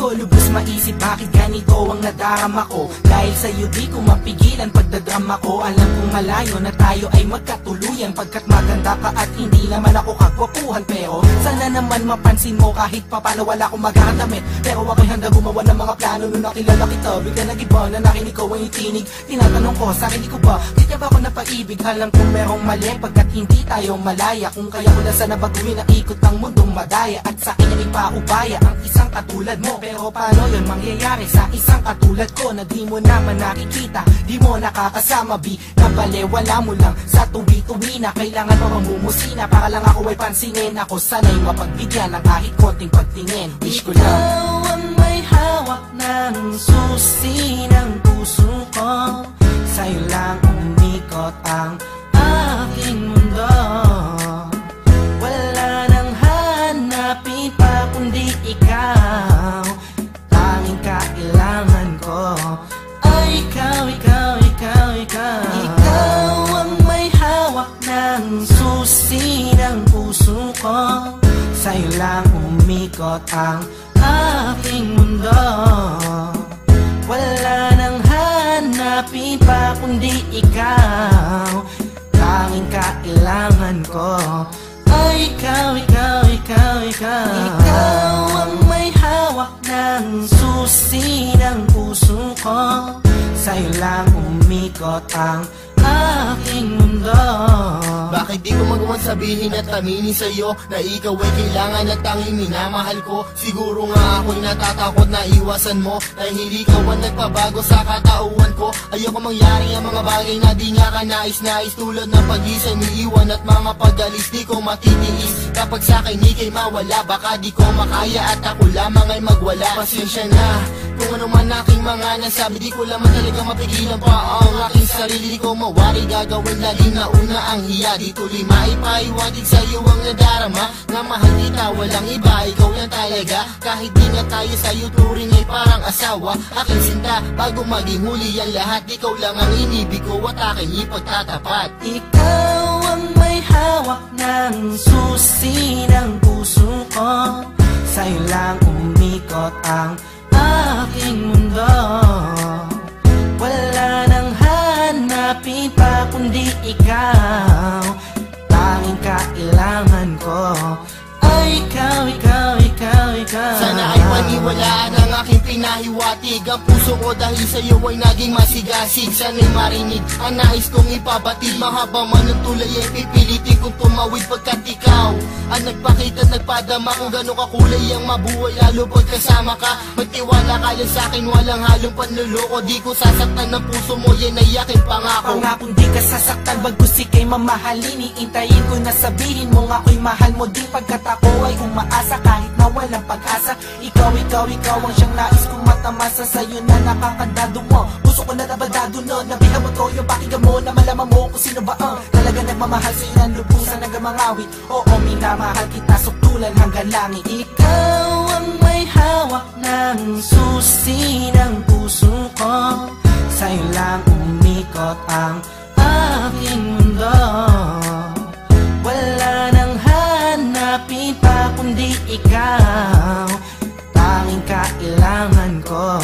ko lubos maisip bakit ganito ang nadarama ko. Dahil sa'yo di ko mapigilan pagdadrama ko. Alam kong malayo na tayo ay magkatuluyan, pagkat maganda ka at hindi naman ako kagwapuhan. Pero sana naman mapansin mo kahit papano wala akong magagamit. Pero ako'y handa gumawa ng mga plano nung nakilala kita. Bigla nag-iba na nakinig ko ang itinig. Tinatanong ko sa akin ko ba, di ba ako napaibig? Alam kong merong mali pagkat hindi tayo malaya. Kung kaya ko na sana baguhin ang ikot ng mundong madaya. At sa akin ay ipaubaya ang isang katulad mo. Pero paano yun mangyayari sa isang katulad ko na di mo naman nakikita, di mo nakakasama, bi na balewala mo lang sa tubi-tubi na kailangan mo mamumusina para lang ako ay pansinin. Ako sana'y mapagbigyan ng kahit konting pagtingin. Wish ko lang ikaw ang may hawak ng susi ng puso ko. Sa'yo lang umikot ang aking mundo. Wala nang hanapin pa kundi ikaw. Tanging kailangan ko ay ikaw, ikaw, ikaw, ikaw. Ikaw ang may hawak ng susi ng puso ko. Sa'yo lang umikot ang aking mundo. Wala nang hanapin pa kundi ikaw. Tanging kailangan ko ay ikaw, ikaw, ikaw, ikaw. Ikaw ang may hawak ng susi ng puso ko. Sa'yo lang umikot ang aking mundo. Bakit di ko magawan sabihin at aminin sa'yo na ikaw ay kailangan at tanging minamahal ko? Siguro nga ako'y natatakot na iwasan mo, dahil hindi ikaw ang nagpabago sa katauhan ko. Ayoko mangyari ang mga bagay na di nga ka nais-nais, tulad ng pag-isa, niiwan at mga pag-alis. Di ko matitiis kapag sa'kin ika'y mawala. Baka di ko makaya at ako lamang ay magwala. Pasensya na kung ano man aking mga nasabi, di ko lamang talaga mapigilan pa ang aking sarili. Di ko mawari gagawin lagi na una ang hiya. Di tuloy maipaiwatig sa'yo ang nadarama, nga mahal kita walang iba, ikaw lang talaga. Kahit di nga tayo sa'yo turing ay parang asawa. Aking sinta bago maging huli ang lahat, ikaw lang ang inibig ko at aking ipagtatapat. Ikaw ang may hawak ng susi ng puso ko. Sa'yo lang umikot ang aking mundo. Wala nang hanapin pa kundi ikaw. Tanging kailangan ko ay ikaw, ikaw, ikaw, ikaw. Sana ay paniwalaan ang aking pinahiwatig. Ang puso ko dahil sa'yo ay naging masigasig. Sana'y marinig ang nais kong ipabatid. Mahaba man ang tulay ay pipilitin kong tumawid, pagkat ikaw ang nagpakita at nagpadama kung gano'ng kakulay ang mabuhay. Lalo pag kasama ka, magtiwala ka lang sa'kin, walang halong panluloko. Di ko sasaktan ng puso mo, yan ay aking pangako. Pangakong di ka sasaktan, bagkus ika'y mamahalin. Iintayin ko na sabihin mo nga ako'y mahal mo din, pagkat ako ay umaasa kahit na walang pag-asa. Ikaw, ikaw, ikaw ang siyang nais kong matamasa. Sa'yo na nakakandado mo, puso ko na nabaldado no. Nabihan mo to yung pakinggan mo na malaman mo kung sino ba ang talaga nagmamahal sa'yo ng lubusan nagamangawit. Oo, minamahal kita suktulan hanggang langit. Ikaw ang may hawak ng susi ng puso ko. Sa'yo lang umikot ang aking mundo. Wala nang hanapin pa kundi ikaw. Tanging kailangan ko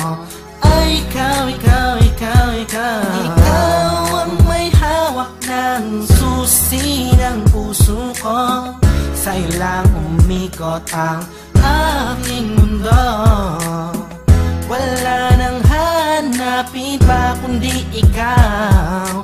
ay ikaw, ikaw, ikaw, ikaw. Ikaw ang may hawak ng susi ng puso ko. Sa'yo lang umikot ang aking mundo. Wala nang hanapin pa kundi ikaw.